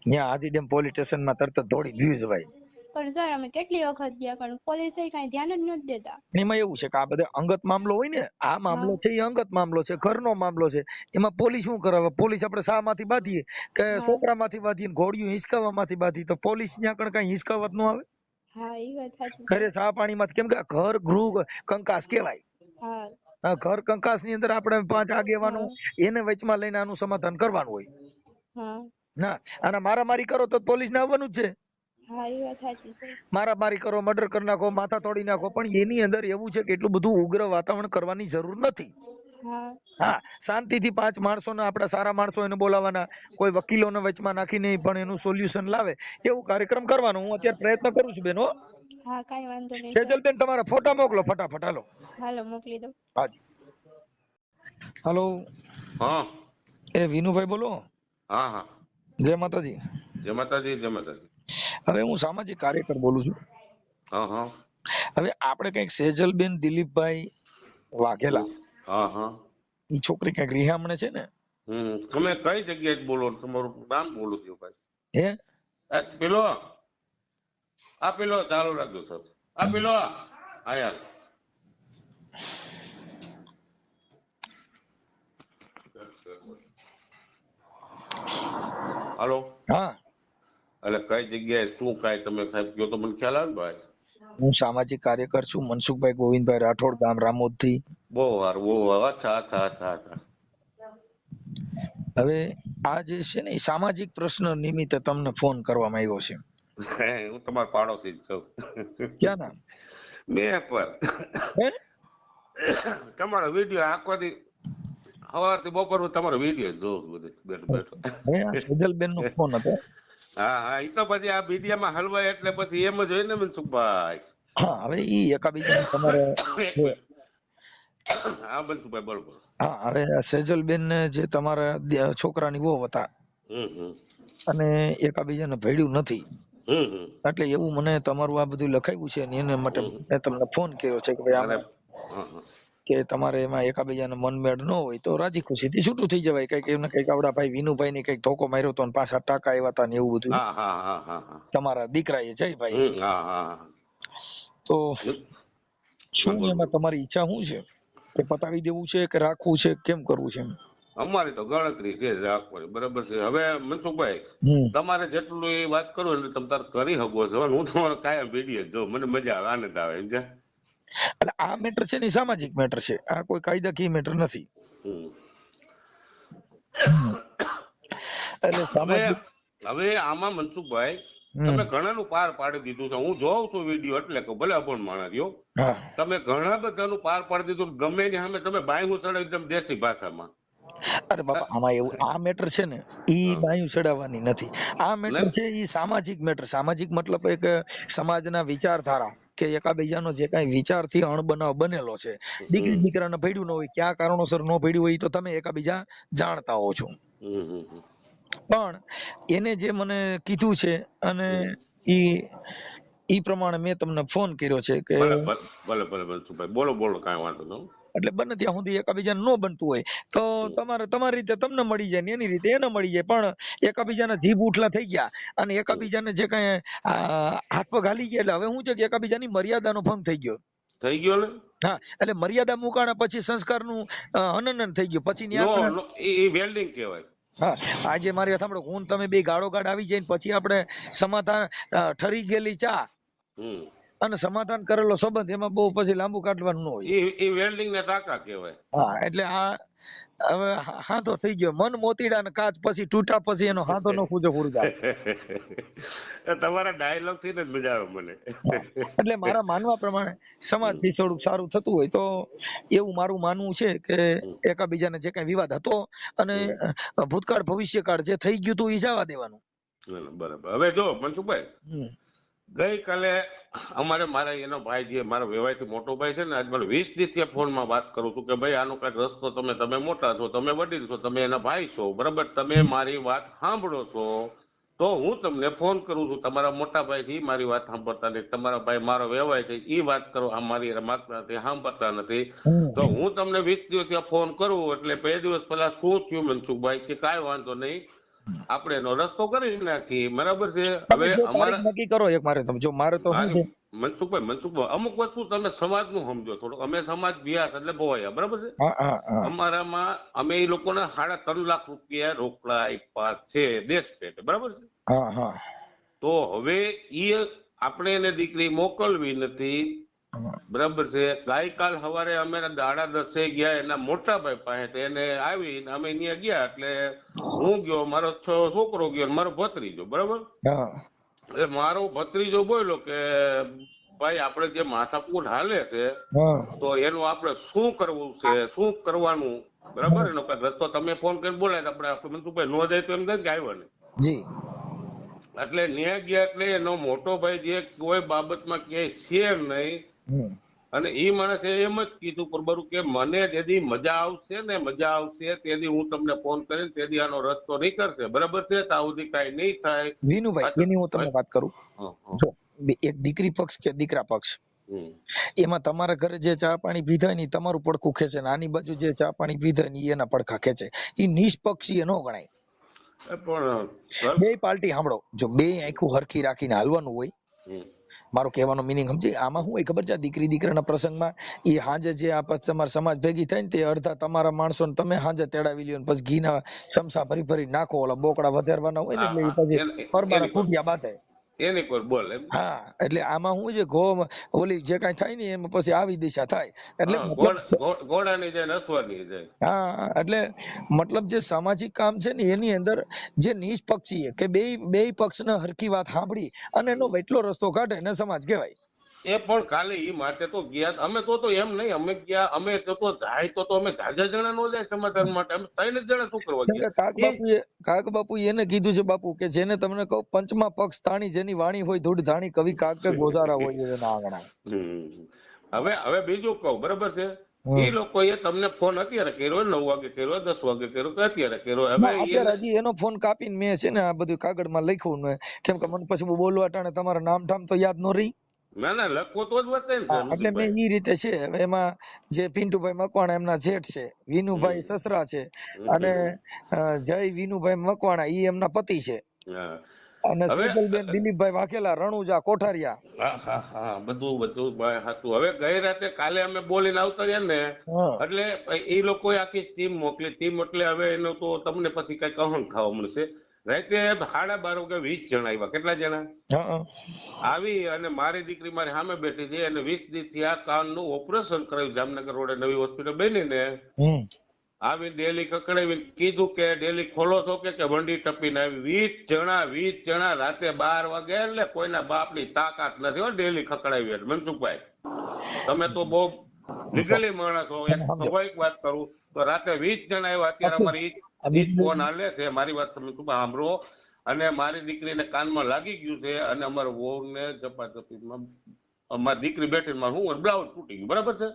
S2: ત્યાં આદિડેમ પોલીસ સ્ટેશનમાં તરત જ દોડી ગયું છે ભાઈ.
S1: પણ સર અમે કેટલી વખત ગયા પણ પોલીસ કઈ ધ્યાન જ નથી દેતા.
S2: એમાં એવું છે કે આ બધા અંગત મામલો હોય ને આ મામલો
S1: હા
S2: છે એ અંગત મામલો છે ઘરનો મામલો છે. એમાં પોલીસ શું કરાવે પોલીસ આપણે શા માંથી બાંધીએ કે
S1: હા
S2: છોકરામાંથી બાંધીએ ઘોડિયું હિંચકાવામાંથી બાંધી તો પોલીસ ત્યાં કણ કઈ હિંચકાવત ન આવે.
S1: હા ઈ વાત સાચી
S2: ઘરે
S1: સર.
S2: ચા પાણીમાં કેમ કે આ ઘર ગૃહ કંકાસ કહેવાય.
S1: હા
S2: ઘર કંકાસ ની અંદર આપણે 5 આગેવાનો
S1: હા
S2: એને વચમાં લઈને આનું સમાધાન કરવાનું હોય.
S1: હા
S2: ના અને મારામારી કરો તો પોલીસ ને આવવાનું જ છે.
S1: હા ઈ વાત સાચી સર.
S2: મારામારી કરો મર્ડર કરી નાખો માથા તોડી નાખો પણ એની અંદર એવું છે કે એટલું બધું ઉગ્ર વાતાવરણ કરવાની જરૂર નથી.
S1: હા
S2: હા શાંતિથી 5 માણસોને આપણા સારા માણસો એને બોલાવાના કોઈ વકીલોને વચમાં નાખીને પણ એનું સોલ્યુશન લાવે એવું કાર્યક્રમ કરવાનો હું અત્યારે પ્રયત્ન કરું છું બેન.
S1: હા કાંઈ વાંધો નહીં સર.
S2: સેજલબેન તમારા ફોટા મોકલો ફટાફટ હાલો.
S1: હાલો મોકલી દો.
S2: હાજી હાલો
S3: હા
S2: એ વિનુભાઈ બોલો.
S3: હા હા
S2: જય માતાજી.
S3: જય માતાજી જય માતાજી.
S2: હવે હું સામાજિક કાર્યકર બોલું છું.
S3: હા હા
S2: હવે આપણે કઈક સેજલબેન દિલીપભાઈ વાઘેલા
S3: હા હા
S2: ઈ છોકરી કઈક રિહામણે છે ને.
S3: તમે કઈ જગ્યાએ બોલો તમારું નામ બોલું છું ભાઈ.
S2: હે
S3: પેલો આ પેલો ચાલુ રાખજો સર આ પેલો આયા હાલો
S2: હા
S3: એટલે કઈ જગ્યાએ શું કાંઈ તમે સાહેબ કયો તો મને ખ્યાલ આવે ને ભાઈ.
S2: હું સામાજિક કાર્યકર છું મનસુખભાઈ ગોવિંદભાઈ રાઠોડ ગામ રામોદથી.
S3: બહુ સારું બહુ સારું. અચ્છા અચ્છા અચ્છા અચ્છા.
S2: હવે આ જે છે ને એ સામાજિક પ્રશ્ન નિમિત્તે તમને ફોન કરવામાં આવ્યો છે.
S3: હું તમારો પાડોશી જ છું.
S2: ક્યાં ના
S3: મેં પર
S2: હે
S3: તમારો વિડીયો આખો દી સવારથી બપોર તમારો વિડીયો જોઉં બધું બેઠો બેઠો.
S2: હે આ સેજલબેન નો ફોન હતો.
S3: હા હા એ તો પછી આ બીડિયામાં હલવાય એટલે પછી એમ જ હોય ને મનસુખભાઈ.
S2: હા હવે ઈ એકાબીજાને તમારે
S3: એક
S2: જે
S3: મિનિટ. હા મનસુખભાઈ બોલો બોલો.
S2: હા હવે સેજલબેન ને જે તમારા છોકરાની વહુ હતા
S3: હમ
S2: અને એકાબીજાને ભેળ્યું નથી
S3: હમ
S2: એટલે એવું મને તમારું આ બધું લખાવ્યું છે ને એને માટે
S3: હમ
S2: મેં તમને ફોન કર્યો છે કે ભાઈ
S3: અરે
S2: આમાં
S3: હા હા
S2: કે તમારે એમાં એકાબીજાને મનમેળ ન હોય તો રાજી ખુશીથી છૂટું થઈ જવાય કઈક એમને કઈક આપડા ભાઈ વિનુભાઈ ને કઈક ધોકો માર્યો તો ને પાછા ટાકા આવ્યા હતા ને એવું બધું
S3: હા હા હા હા હા.
S2: તમારા દીકરા એ જયભાઈ
S3: હા હા હા.
S2: તો
S3: બોલ
S2: શું
S3: બોલ
S2: એમાં
S3: બોલ.
S2: તમારી ઈચ્છા શું છે કે પતાવી દેવું છે કે રાખવું છે કેમ કરવું છે એમ?
S3: અમારી તો ગણતરી છે જ રાખવાની બરાબર છે. હવે મનસુખભાઈ
S2: હમ
S3: તમારે જેટલું એ વાત કરો એટલે તમે તાર કરી શકો છો. હું તમારો કાયમ વિડીયો જો મને મજા આવે આનંદ આવે સમજ્યા.
S2: એટલે આ મેટર છે ને ઈ સામાજિક મેટર છે આ કોઈ કાયદાકીય મેટર નથી.
S3: હમ.
S2: હમ. એટલે
S3: હવે
S2: સામાજિક
S3: હવે આમાં મનસુખભાઈ
S2: હમ
S3: તમે ઘણાનું પાર પાડી દીધું છે. હું જોઉં છું વિડીયો એટલે કે ભલે અભણ માણસ રહ્યો
S2: હા
S3: તમે ઘણા બધાનું પાર પાડી દીધું. ગમે ની સામે તમે બાયું ચડાવી એકદમ દેશી ભાષામાં.
S2: અરે બાપા આમાં એવું આ મેટર છે ને ઈ
S3: હા.
S2: બાયું ચડાવવાની નથી. આ મેટર
S3: ને
S2: છે ઈ સામાજિક મેટર. સામાજિક મતલબ એક સમાજના વિચારધારા કે એકાબીજાનો જે કઈ વિચારથી અણબનાવ બનેલો છે દીકરી દીકરાને ભેડ્યું ન હોય કયા કારણોસર ન ભેડ્યું હોય ઈ તો તમે એકાબીજા જાણતા હો છો. પણ એને જે મને કીધું છે અને ઈ ઈ પ્રમાણે મેં તમને ફોન કર્યો છે કે
S3: ભલે ભલે ભલે મનસુખભાઈ બોલો બોલો કાંઈ વાંધો ન.
S2: એટલે બને ત્યાં સુધી એકાબીજાને ન બનતું હોય તો તમારે તમારી રીતે તમને મળી જાય ને એની રીતે એને મળી જાય પણ એકાબીજાના જીભ ઉઠલા થઈ ગયા અને એકાબીજાને જે કઈ હાથ પગ હાલી ગયા એટલે હવે શું છે કે એકાબીજાની મર્યાદાનો ભંગ થઈ ગયો.
S3: થઈ ગયો ને.
S2: હા એટલે મર્યાદા મુકાણા પછી સંસ્કારનું હનન થઈ ગયું પછી
S3: નો
S2: ન્યા
S3: નો એ વેલ્ડિંગ કહેવાય.
S2: હા આજે મારી વાત સાંભળો હું તમે બે ગાળો ગાળ આવી જાય ને પછી આપણે સમાધાન ઠરી ગયેલી ચા અને સમાધાન કરેલો સંબંધ એમાં બહુ પછી લાંબુ કાઢવાનું ન હોય.
S3: એ વેલ્ડિંગ ને ટાંકા કહેવાય.
S2: હા એટલે આ હવે હાથો થઈ ગયો, મન મોતીડા ને કાચ પછી તૂટા પછી એનો હાથો નો પૂજો પૂરતા.
S3: તમારા ડાયલોગ થી જ મજા આવે મને.
S2: એટલે મારા માનવા પ્રમાણે સમાજ થી થોડુંક સારું થતું હોય તો એવું મારું માનવું છે કે એકાબીજાને જે કઈ વિવાદ હતો અને ભૂતકાળ ભવિષ્યકાળ જે થઈ ગયું હતું એ જવા દેવાનું.
S3: બરાબર. હવે જો મનસુખભાઈ, ગઈકાલે અમારે મારા એનો ભાઈ જે મારો વેવાયથી મોટો ભાઈ છે ને, આજ મને 20 દિવસથી ફોન માં વાત કરું છું કે ભાઈ આનો કઈક રસ્તો, તમે મોટા છો, તમે વડીલ છો, તમે એના ભાઈ છો, બરાબર, તમે મારી વાત સાંભળો છો તો હું તમને ફોન કરું છું. તમારા મોટા ભાઈ થી મારી વાત સાંભળતા નથી, તમારા ભાઈ મારો વેવાય છે એ વાત કરો મારી માગતા નથી, સાંભળતા નથી, તો હું તમને 20 દિવસથી ફોન કરું એટલે 2 દિવસ પહેલા શું થયું મનસુખભાઈ કે કાંઈ વાંધો નહીં, આપણે એનો રસ્તો કરી નાખીએ, બરાબર છે. હવે અમારા
S2: નક્કી કરો એક મારે તમે જો મારે તો
S3: મનસુખભાઈ અમુક વસ્તુ તમે સમાજ નું સમજો થોડું. અમે સમાજ વ્યાસ એટલે ભોવાયા, બરાબર છે. અમારામાં અમે એ લોકોને 3.5 લાખ રૂપિયા રોકડા આપ્યા છે દેશ પેટે, બરાબર છે. તો હવે એ આપણે એને દીકરી મોકલવી નથી, બરાબર છે. ગઈકાલ સવારે અમે 10:30 ગયા એના મોટા ભાઈ પાસે, એને આવી અમે ત્યાં ગયા એટલે હું ગયો, મારો છોકરો ગયો, મારો ભત્રીજો, બરાબર. એટલે મારો ભત્રીજો બોલ્યો કે ભાઈ આપણે જે માથાકૂટ હાલે છે તો એનું આપણે શું કરવું છે, શું કરવાનું, બરાબર. એનો કઈ રસ્તો તમે ફોન કરીને બોલાય આપણે મનસુખભાઈ નો જાય તો એમ થાય કે આવ્યો ને જી. એટલે ન્યા ગયા એટલે એનો મોટો ભાઈ જે કોઈ બાબતમાં ક્યાંય છે નહીં, અને એ માણસે એમ જ કીધું બરોબર કે મને જેથી મજા આવશે તેથી હું તમને ફોન કરીને તેથી આનો રસ્તો નહીં કરશે, બરાબર છે. ત્યાં સુધી કઈ નહીં થાય.
S2: વિનુભાઈ એની હું તમને વાત કરું, જો એક દીકરી પક્ષ કે દીકરા પક્ષ, એમાં તમારા ઘરે જે ચા પાણી પીધા ને તમારું પડખું ખેંચે ને આની બાજુ જે ચા પાણી પીધા ને એના પડખા ખેંચે, એ નિષ્પક્ષીય ન ગણાય. બે પાર્ટી સાંભળો, જો બે આંખું હરખી રાખીને હાલવાનું હોય, મારો કહેવાનો મિનિંગ સમજી. આમાં શું હોય ખબર છે, દીકરી દીકરાના પ્રસંગમાં એ હાજે જે આ તમારા સમાજ ભેગી થાય ને તે અડધા તમારા માણસો ને તમે હાજે તેડાવી લ્યો ને પછી ઘીના ચમચા ભરી ભરી નાખો, ઓલા બોકડા વધારવાના હોય ને એટલે પછી પરબારા ફૂટ્યા બાતે એની પર બોલ. હા એટલે આમાં શું છે, ઓલી જે કઈ થાય ને એમાં પછી આવી દિશા થાય એટલે
S3: ઘોડાની જાય નસવાની જાય.
S2: હા એટલે મતલબ જે સામાજિક કામ છે ને એની અંદર જે નિષ્પક્ષીય કે બે પક્ષને હરખી વાત સાંભળી અને એનો એટલો રસ્તો કાઢે ને સમાજ કહેવાય.
S3: એ પણ કાલે ઈ માટે તો ગયા અમે તો એમ નહીં, અમે ગયા અમે તો જાય તો અમે જાજા જણા નો જાય સમાધાન માટે, અમે 3 જણા શું કરવા ગયા.
S2: કાક બાપુ એને કીધું છે બાપુ કે જેને તમને કહું પંચમા પક્ષ તાણી જેની વાણી હોય ધૂળ ધાણી કવિ કાક કે ગોજારા હોય એના આંગણા.
S3: હવે બીજું કહું, બરાબર છે. એ લોકોએ તમને ફોન અત્યારે કર્યો, 9 વાગે કર્યો, 10 વાગે કર્યો કે અત્યારે કર્યો.
S2: હવે હજી એનો ફોન કાપીને મેં છે ને આ બધું કાગળમાં લખ્યું ને, કેમ કે મને પછી બોલવા ટાણે તમારા નામ ઠામ તો યાદ ન રહી.
S3: ના ના લખો તો જ વતે ને.
S2: એટલે મેં ઈ રીતે છે. હવે એમાં જે પિન્ટુભાઈ મકવાણા એમના જેઠ છે, વિનુભાઈ સસરા છે, અને જય વિનુભાઈ મકવાણા ઈ એમના પતિ છે, અને સેજલબેન દિલીપભાઈ વાઘેલા રણુજા કોઠારિયા.
S3: હા બધું હતું. હવે ગઈ રાતે કાલે અમે બોલીને આવતા રહ્યા ને એટલે એ લોકોએ આખી ટીમ મોકલી. ટીમ એટલે હવે એનો તો તમને પછી કઈક અહંગ ખાવા મળશે. રાતે 12:30 વાગે 20 જણા આવ્યા. કેટલા જણા આવી અને મારી દીકરી મારી સામે બેઠી છે અને 20 દિવસથી આ કાનનું ઓપરેશન કરાવ્યું જામનગર રોડે નવી હોસ્પિટલ બનીને આવી ડેલી કકડાવી કીધું કે ડેલી ખોલો છો કે વંડી ટપીને આવી. 20 જણા રાતે 12 વાગે એટલે કોઈના બાપની તાકાત નથી હો ડેલી ખકડાવી. મનસુખભાઈ તમે તો બહુ લીગલી માણસ છો, સ્વાભાવિક વાત કરું તો રાતે 20 જણા આવ્યા. અત્યારે અમારી ફોન હાલે છે, મારી વાત તમે સાંભળો. અને મારી દીકરીને કાનમાં લાગી ગયું છે અને અમારા વહુને ઝપાઝપીમાં અમારી દીકરી બેઠી હું બ્લાઉઝ તૂટી ગયું, બરાબર છે.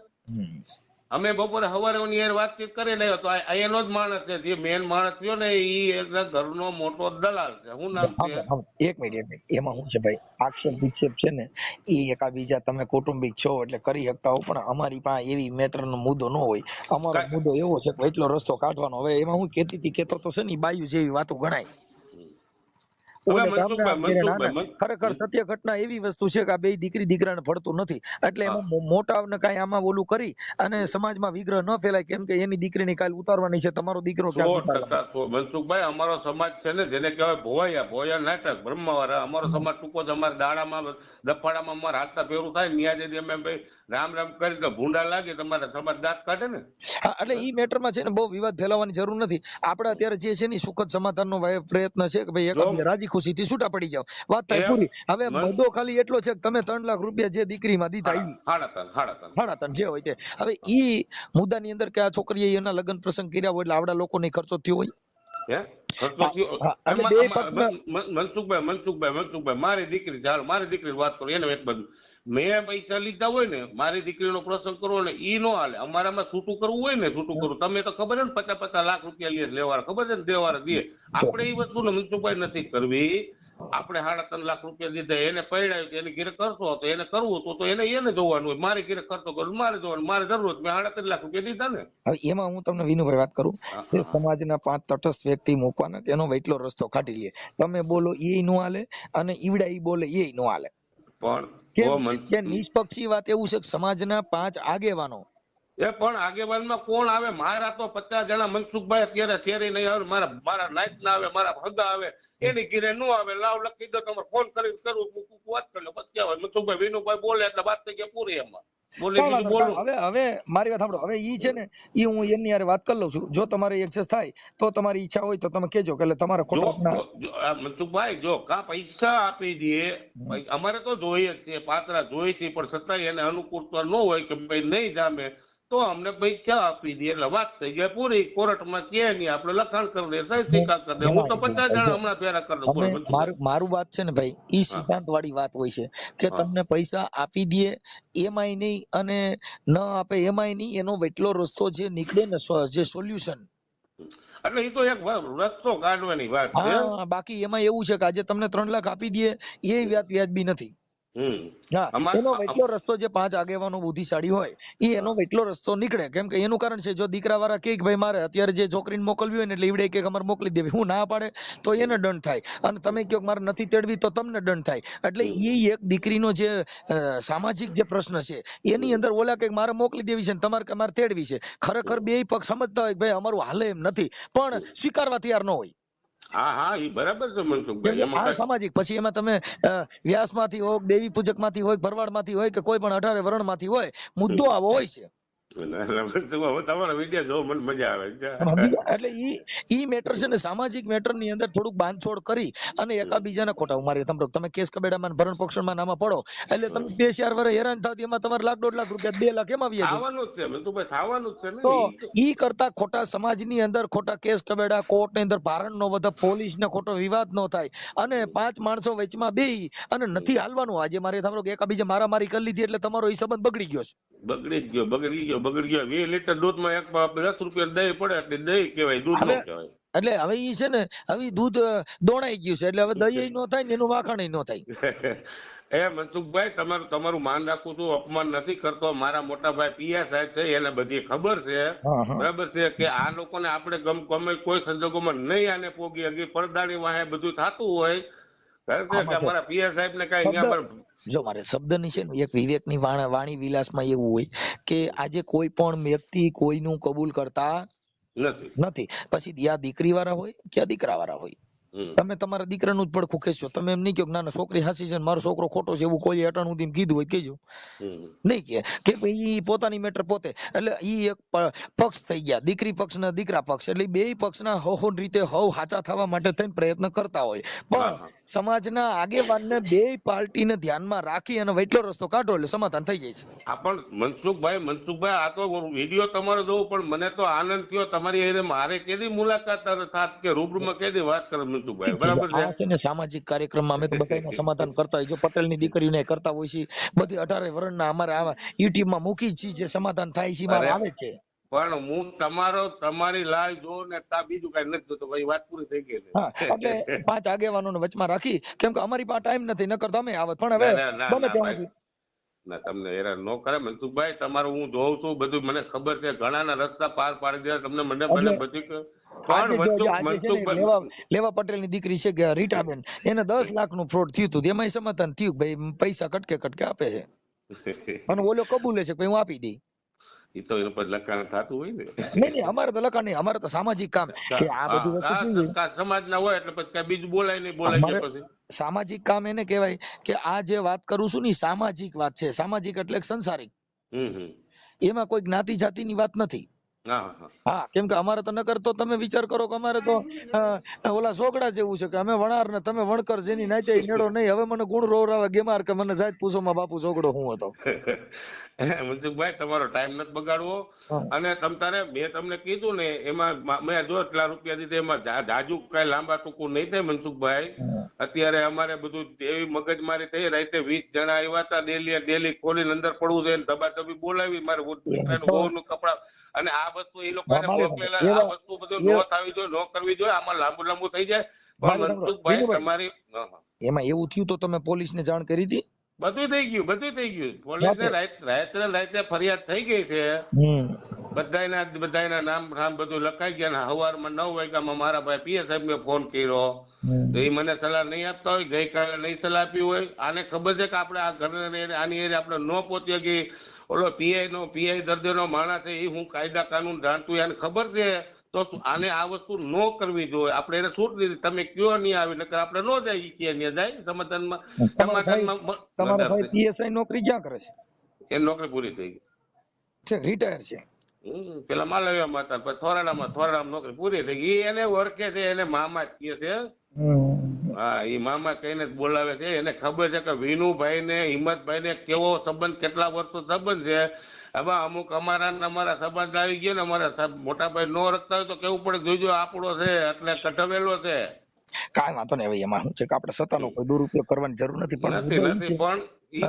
S3: અમે બપોરે સવારે વાતચીત કરીને આવ્યો તો એનો જ માણસ છે, જે મેન માણસ થયો ને એ એના ઘરનો મોટો દલાલ છે. શું નામ છે?
S2: એક મિનિટ એમાં શું છે ભાઈ, આક્ષેપ વિક્ષેપ છે ને એ એકાબીજા તમે કૌટુંબિક છો એટલે કરી શકતા હો, પણ અમારી પાસે એવી મેટર નો મુદ્દો ન હોય. અમારો મુદ્દો એવો છે કે એટલો રસ્તો કાઢવાનો. હવે એમાં હું કેતો તો છે ને બાયુ જેવી વાતો ગણાય. ઓલે ગામના ઘેરે નાના. ખરેખર સત્ય ઘટના એવી વસ્તુ છે કે આ બે દીકરી દીકરાને ફળતું નથી એટલે એમાં મોટાને કાંઈ આમાં ઓલું કરી અને સમાજમાં વિગ્રહ ન ફેલાય કેમ કે એની દીકરીની કાલ ઉતારવાની છે, તમારો દીકરો ક્યાં ઉતારવાનો?
S3: મનસુખભાઈ અમારો સમાજ છે ને જેને કહેવાય ભોયા નાટક બ્રહ્મવાળા, અમારો સમાજ ટૂંકો છે. અમારા દાડામાં દફાડામાં અમારા હાથના પેરું થાય ન્યાજે અમે ભાઈ રામ રામ કરી તો ભૂંડા લાગે તમારા સમાજ દાંત કાઢે ને.
S2: હા એટલે ઈ મેટરમાં છે ને બહુ વિવાદ ફેલાવવાની જરૂર નથી. આપણે અત્યારે જે છે ને સુખદ સમાધાનનો પ્રયત્ન છે કે ભાઈ એક રાજી ખુશીથી છૂટા પડી જાવ, વાત થાય પૂરી. હવે મુદ્દો ખાલી એટલો છે કે તમે 3 લાખ રૂપિયા જે દીકરીમાં દીધા હાડાતન જે હોય તે. હવે ઈ મુદ્દાની અંદર કે આ છોકરીએ એના લગ્ન પ્રસંગ કર્યા હોય એટલે આવડા લોકોને ખર્ચો થયો હોય.
S3: મનસુખભાઈ મારી દીકરી ચાલ મારી દીકરી વાત કરો એને એક બધું મેં પૈસા લીધા હોય ને મારી દીકરીનો પ્રસંગ કરવો ને ઈ નો હાલે. અમારામાં છૂટું કરવું હોય ને છૂટું કરવું તમે તો ખબર છે ને 50 લાખ રૂપિયા લે લેવાના ખબર છે ને દેવાના દે. આપણે એ વસ્તુ ને મનસુખભાઈ નથી કરવી. આપણે 3.5 લાખ રૂપિયા દીધા એને પૈડાયું એને ઘેરે કરતો હતો એને કરવું તો એને જોવાનું હોય. મારે ઘેરે કરતો કરું મારે જોવાનું મારે જરૂર મેં 3.5 લાખ રૂપિયા દીધા ને.
S2: હવે એમાં હું તમને વિનુભાઈ વાત કરું કે સમાજના 5 તટસ્થ વ્યક્તિ મૂકવાના કે એનો વૈટલો રસ્તો કાઢી લે. તમે બોલો એ નો હાલે અને ઈવડા ઈ બોલે એ નો હાલે. પણ નિષ્પક્ષી વાત એવું છે કે સમાજના 5 આગેવાનો
S3: પણ આગેવાનમાં કોણ આવે? મારા તો 50 જણા મનસુખભાઈ અત્યારે શેરી નહીં આવે, મારા નાઈટ ના આવે, મારા હગા આવે, એની ઘીરે નો આવે. લાવ લખી દો તમારે ફોન કરી કરું વાત કરી લો પછી કહેવાય મનસુખભાઈ વિનુભાઈ બોલે એટલે વાત થઈ ગયા પૂરી. એમાં
S2: હવે મારી વાત સાંભળો. હવે ઈ છે ને ઈ હું એમની યાર વાત કરી લઉં છું. જો તમારે એક્સેસ થાય તો તમારી ઈચ્છા હોય તો તમે કહેજો કે તમારે ખોટા
S3: મનસુખભાઈ જો કા પૈસા આપી દે અમારે તો જોઈએ જ છે પાત્રા જોઈએ છે પણ છતાંય એને અનુકૂળતા ન હોય કે ભાઈ નહીં જામે તો અમને પૈસા આપી દે એટલે વાત થઈ ગયા પૂરી. કોર્ટમાં કે નહીં આપણે લખાણ કરી દે સહી સ્વીકાર કરી દે. હું તો 50 જણા હમણાં ફેરા કરી દઉં.
S2: મારું વાત છે ને ભાઈ ઈ સિદ્ધાંત વાળી વાત હોય છે કે તમને પૈસા આપી દે એમાંય નહીં અને ન આપે એમાંય નહીં. એનો વૈટલો રસ્તો જે નીકળે ને જે સોલ્યુશન
S3: એટલે એ તો એક રસ્તો કાઢવાની વાત છે.
S2: બાકી એમાં એવું છે કે આજે તમને 3 લાખ આપી દે એ વ્યાજબી નથી. એનો વૈટલો રસ્તો જે 5 આગેવાનો બુદ્ધિશાળી હોય એ એનો વૈટલો રસ્તો નીકળે. કેમ કે એનું કારણ છે જો દીકરા વાળા કે ભાઈ મારે અત્યારે જે છોકરીને મોકલવી હોય ને એટલે ઈવડે કે અમારે મોકલી દેવી, હું ના પાડે તો એને દંડ થાય અને તમે કહો મારે નથી તેડવી તો તમને દંડ થાય. એટલે એ એક દીકરીનો જે સામાજિક જે પ્રશ્ન છે એની અંદર ઓલા કે મારે મોકલી દેવી છે ને તમારે મારે તેડવી છે. ખરેખર બે પક્ષ સમજતા હોય ભાઈ અમારું હાલે એમ નથી પણ સ્વીકારવા તૈયાર ન હોય.
S3: હા એ બરાબર છે મનસુખભાઈ.
S2: સામાજિક પછી એમાં તમે વ્યાસ માંથી હોય, દેવી પૂજક માંથી હોય, ભરવાડ માંથી હોય કે કોઈ પણ 18 વર્ણ માંથી હોય, મુદ્દો આવો હોય છે.
S3: તમારા વિડિયો જોવો મને મજા આવે છે.
S2: એટલે ઈ મેટર છે ને સામાજિક મેટર ની અંદર થોડુંક બાંધછોડ કરી અને એકાબીજાના ખોટા ઉમારી તમે કેસ કબેડામાં ભરણ પોષણમાં નામાં પડો એટલે તમે 2-4 વર્ષ હેરાન થાવ એમાં તમારે 1.5 લાખ રૂપિયા 2 લાખ એમાં
S3: થવાનું જ છે
S2: તો ઈ કરતા ખોટા સમાજની અંદર ખોટા કેસ કબેડા કોર્ટ ની અંદર ભારણ નો વધે, પોલીસ ને ખોટો વિવાદ નો થાય અને 5 માણસો વચમાં બેહી અને નથી હાલવાનું. આજે મારે સાંભળો કે એકાબીજા મારામારી કરી લીધી એટલે તમારો ઈ સંબંધ બગડી ગયો છે.
S3: બગડી ગયો 20 લીટર દૂધમાં 10 રૂપિયા દહીં પડે એટલે દહીં કહેવાય, દૂધ ન કહેવાય.
S2: એટલે હવે ઈ છે ને હવે દૂધ દોણાઈ ગયું છે એટલે હવે દહીં નો થાય ને એનું વાખણ નો થાય.
S3: એ મનસુખભાઈ તમારું માન રાખું છું, અપમાન નથી કરતો. મારા મોટા ભાઈ પીએસ સાહેબ છે એને બધી ખબર છે બરાબર છે કે આ લોકોને આપણે ગમે કોઈ સંજોગોમાં નહીં આને પોગી હજી પડદાની વાહે બધું થતું હોય અમારા પીએસ સાહેબ ને કઈ
S2: જો મારે શબ્દની છે ને એક વિવેકની વાણી વિલાસમાં એવું હોય કે આજે કોઈ પણ વ્યક્તિ કોઈનું કબૂલ કરતા નથી. પછી ત્યાં દીકરી વાળા હોય કે દીકરા વાળા હોય, તમે તમારા દીકરાનું જ પડખું ખેંચો. તમે એમ નહીં કહો ના છોકરી હાસી છે મારો છોકરો ખોટો છે એવું કોઈ અટાણું સુધી કીધું હોય કહેજો નહીં કે ભાઈ પોતાની મેટર પોતે. એટલે ઈ એક પક્ષ થઈ ગયા, દીકરી પક્ષ ના દીકરા પક્ષ. એટલે બે પક્ષના હવ રીતે હવ હાચા થવા માટે થઈને પ્રયત્ન કરતા હોય પણ સમાજના આગેવાનને બે પાર્ટીને ધ્યાનમાં રાખી અને વૈટલો રસ્તો કાઢો એટલે સમાધાન થઈ જાય છે.
S3: પણ મનસુખભાઈ આ તો વિડીયો તમારો જોઉં પણ મને તો આનંદ થયો તમારી મારે કેદી મુલાકાત થાત કે રૂબરૂમાં કેદી વાત કરે મનસુખભાઈ બરાબર છે.
S2: સામાજિક કાર્યક્રમમાં અમે તો બધાના સમાધાન કરતા હોય. જો પટેલની દીકરીઓને કરતા હોય છે બધી 18 વર્ણના અમારે આવા યુટ્યુબમાં મૂકી છે જે સમાધાન થાય છે આવે છે.
S3: પણ હું તમારી લાઈવ જો ને બીજું કઈ નથી જોતો ભાઈ વાત પૂરી થઈ ગઈ.
S2: એટલે 5 આગેવાનોને વચમાં રાખી કેમ કે અમારી પાસે ટાઈમ નથી નકર તમે આવત પણ હવે
S3: ના તમને હેરાન ન કરે મનસુખભાઈ. તમારું હું જોઉં છું બધું મને ખબર છે, ઘણાના રસ્તા પાર પાડી દે તમને મને બધી પણ
S2: આજે છે ને લેવા પટેલ ની દીકરી છે કે રીટાબેન, એને 10 લાખ નું ફ્રોડ થયું હતું, એમાંય સમાધાન થયું, ભાઈ પૈસા કટકે આપે છે, અને ઓલો કબૂલે છે કે હું આપી દઈ.
S3: એ તો એના પર લખાણ થતું હોય ને.
S2: નહીં અમારે તો લખાણ નહીં, અમારે તો સામાજિક કામ કે આ બધી વસ્તુ
S3: સમાજ ના હોય એટલે પછી બીજું બોલાય નહીં, બોલાય પછી
S2: સામાજિક કામ એને કહેવાય કે આ જે વાત કરું છું ને સામાજિક વાત છે. સામાજિક એટલે સંસારિક, એમાં કોઈ જ્ઞાતિ જાતિની વાત નથી. હા, કેમ કે અમારે તો નકર તો તમે વિચાર કરો કે અમારે તો ઓલા સોગડા જેવું છે કે અમે વણાર ને તમે વણકર, જેની નાતે નેડો નહીં. હવે મને ગુણ રોવરાવે ગેમાર કે મને જાત પૂછો માં બાપુ સોગડો હું હતો.
S3: મનસુખભાઈ તમારો ટાઈમ નથી બગાડવો, અને તારે મેં તમને કીધું ને એમાં મેં જો એટલા રૂપિયા દીધા, એમાં જાજુ કઈ લાંબા ટૂંકું નહીં થાય મનસુખભાઈ. અત્યારે અમારે બધું એવી મગજમારી થઈ, રાતે 20 જણા આવ્યા હતા, ડેલી ખોલીને અંદર પડવું છે, દબાદબી બોલાવી મારે બહુ નું કપડા, અને આ વસ્તુ એ લોકોને મોકલેલા, આ વસ્તુ બધું ન થવી જોઈએ, ન કરવી જોઈએ, આમાં લાંબુ થઈ જાય. પણ મનસુખભાઈ તમારી
S2: એમાં એવું થયું તો તમે પોલીસ ને જાણ કરી હતી?
S3: બધું થઈ ગયું. પોલીસ ને રાતે ફરિયાદ થઈ ગઈ છે, બધાના નામ બધું લખાઈ ગયા. સવારમાં 9 વાગ્યામાં મારા ભાઈ પીએ સાહેબ મેં ફોન કર્યો, તો એ મને સલાહ નહીં આપતા હોય, ગઈકાલે નહીં સલાહ આપી હોય. આને ખબર છે કે આપણે આ ઘર આની એરિયા આપણે ન પહોંચીએ કે ઓલો પીઆઈ દર્દીનો માણસ છે, એ હું કાયદા કાનૂન જાણતું, એને ખબર છે, તો આને આ વસ્તુ ન કરવી જોઈએ. આપણે એને છૂટ દીધી, તમે કયો નહીં આવી, નકર આપણે ન જાય ત્યાં જાય સમાધાનમાં.
S2: તમારા ભાઈ પીએસઆઈ નોકરી ક્યાં કરે છે?
S3: એ નોકરી પૂરી થઈ ગઈ
S2: છે, રિટાયર છે.
S3: પેલા માલવ્યામાં હતા, પછી થોરાડામાં નોકરી પૂરી થઈ ગઈ. એને ઓળખે છે, એને મામા જ કહે છે. હા, એ મામા કહીને જ બોલાવે છે. એને ખબર છે કે વિનુભાઈ ને હિંમતભાઈ ને કેવો સંબંધ, કેટલા વર્ષો સંબંધ છે. હવે અમુક અમારા સંબંધ આવી ગયો ને, અમારા મોટા ભાઈ નો રખતા હોય તો કેવું પડે, જોઈજો આપણો છે એટલે કઢવેલો છે.
S2: કાંઈ વાંધો નહીં, એમાં શું છે કે આપણે સત્તાનો કોઈ દુરુપયોગ કરવાની જરૂર નથી.
S3: પણ એ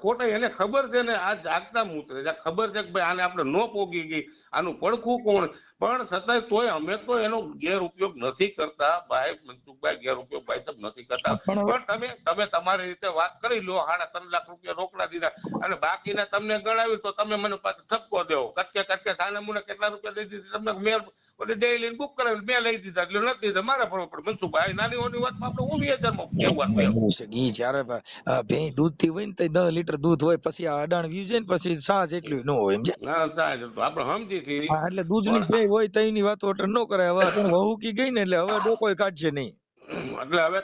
S3: ખોટા એને ખબર છે ને, આ જાગતા મૂતરે ખબર છે કે ભાઈ આને આપણે નો પોગી ગઈ, આનું પડખું કોણ, પણ છતાંય તોય અમે તો એનો ગેરઉપયોગ નથી કરતા ભાઈ મનસુખભાઈ, ગેરઉપયોગ ભાઈ સાહેબ નથી કરતા. પણ તમે તમારી રીતે વાત કરી લો, 3.5 લાખ રૂપિયા રોકડા દીધા, અને બાકીના તમને ગણાવ્યું તો તમે મને પાછો ઠપકો દેવો, કટકે સાને મુને કેટલા રૂપિયા દઈ દીધી તમને, મેં ઓલી ડેલી બુક કરાવી મેં લઈ દીધા, એટલે નથી દીધા મારા ફરવા પડે. મનસુખભાઈ નાની ઓની વાતમાં આપણે 20,000
S2: કેવું જયારે ભેં દૂધથી હોય ને તો 10 લીટર દૂધ હોય, પછી આ અડાણ વ્યુ જાય ને પછી સાજ એટલું ન હોય,
S3: આપણે સમજી છીએ.
S2: એટલે દૂધની ભેં હોય તો એની વાતો ન કરાય. હવે વહુકી ગઈ ને એટલે હવે ડોકોય કાઢશે નહીં.
S3: એટલે હવે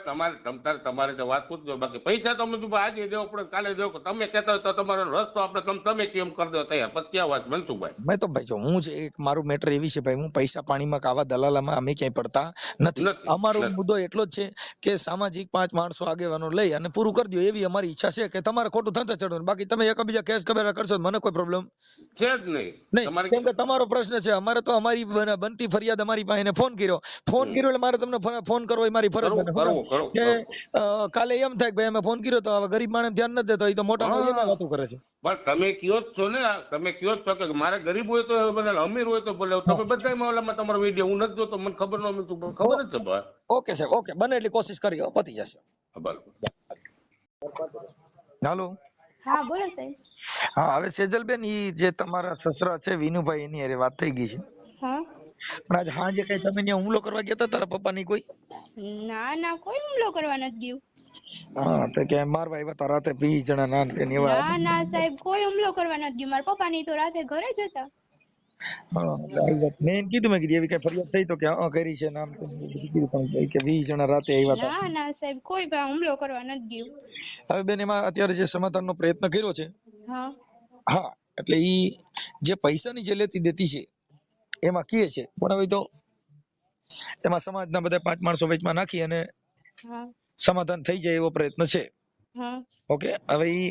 S3: તમારે તો વાત પૂછજો, બાકી પૈસા તમે આજે દેવો પડે, કાલે દેવો. તમે કહેતા હોય તો તમારો રસ્તો આપણે તમે કેમ કરી દો તૈયાર, પછી ક્યાં વાત મનસુખભાઈ.
S2: મેં તો ભાઈ જો હું છે એક મારું મેટર એવી છે ભાઈ, હું પૈસા પાણીમાં કાવા દલાલામાં અમે ક્યાંય પડતા નથી. અમારો મુદ્દો એટલો જ છે કે સામાજિક 5 માણસો આગેવાનો લઈ અને પૂરું કરી દો, એવી અમારી ઈચ્છા છે કે તમારે ખોટું થતા ચડો. બાકી તમે એકબીજા કેસ કબેરા કરશો મને કોઈ પ્રોબ્લેમ
S3: છે જ નહીં,
S2: કેમ કે તમારો પ્રશ્ન છે. અમારે તો અમારી બનતી ફરિયાદ અમારી પાસે ફોન કર્યો એટલે મારે તમને ફોન કરવો એ મારી ફરજ કે કાલે એમ થાય કે ભાઈ અમે ફોન કર્યો તો હવે ગરીબ માણસ ધ્યાન નથી દેતો, એ તો મોટા વાતો કરે છે.
S3: પણ તમે કયો જ છો ને, તમે કયો જ છો કે મારે ગરીબ હોય તો બોલે, અમીર હોય તો બોલે. તમે બધા મામલામાં તમારો વિડીયો હું નથી જોતો, મને ખબર ન મળતું, ખબર જ છે ભાઈ.
S2: ઓકે સાહેબ, ઓકે, બને એટલી કોશિશ કરી, પતી જશે. હાલો,
S1: હા બોલો સાહેબ.
S2: હા, હવે સેજલબેન, ઈ જે તમારા સસરા છે વિનુભાઈ, એની અરે વાત થઈ ગઈ છે.
S1: હા,
S2: પણ આજ હાંજે કઈ તમે ત્યાં હુમલો કરવા ગયા હતા તારા પપ્પા ની કોઈ?
S1: ના કોઈ હુમલો કરવા નથી ગયું.
S2: હા, તો કે મારવા આવ્યા હતા રાતે 20 જણા
S1: ના સાહેબ, કોઈ હુમલો કરવા નથી ગયું. મારા પપ્પા ની તો રાતે ઘરે જ હતા.
S2: મેં કીધું, મેં કીધું એવી કઈ ફરિયાદ થઈ તો કે હા કરી છે નામ કે 20 જણા રાતે આવ્યા હતા.
S1: ના સાહેબ, કોઈ પણ હુમલો કરવા નથી ગયું.
S2: હવે બેન, એમાં અત્યારે જે સમાધાનનો પ્રયત્ન કર્યો છે, હા, એટલે ઈ જે પૈસાની જે લેતી દેતી છે એમાં કહે છે, પણ હવે તો એમાં સમાજના બધા 5 માણસો વચમાં નાખી અને સમાધાન થઈ જાય એવો પ્રયત્ન છે. ઓકે, હવે ઈ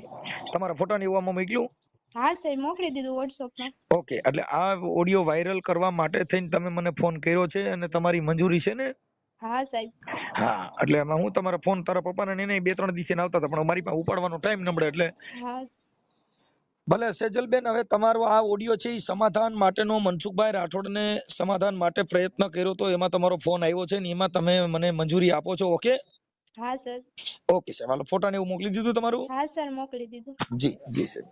S2: તમારા ફોટા ને એવું મોકલ્યું?
S1: હા સાહેબ, મોકલી દીધું WhatsApp માં. ઓકે,
S2: એટલે આ ઓડિયો વાયરલ કરવા માટે થઈને તમે મને ફોન કર્યો છે અને તમારી મંજૂરી છે ને?
S1: હા સાહેબ.
S2: હા, એટલે એમાં હું તમારા ફોન તારા પપ્પાને એને 2-3 દિવસે આવતા હતા, પણ મારી પાસે ઉપાડવાનો ટાઈમ નબળે એટલે. ભલે સેજલબેન, હવે તમારો આ ઓડિયો છે એ સમાધાન માટેનો મનસુખભાઈ રાઠોડને સમાધાન માટે પ્રયત્ન કર્યો તો એમાં તમારો ફોન આવ્યો છે ને એમાં તમે મને મંજૂરી આપો છો? ઓકે.
S1: હા સર.
S2: ઓકે સર, હાલો ફોટા ને એવું મોકલી દીધું તમારું?
S1: હા સર, મોકલી દીધું.
S2: જી જી સર.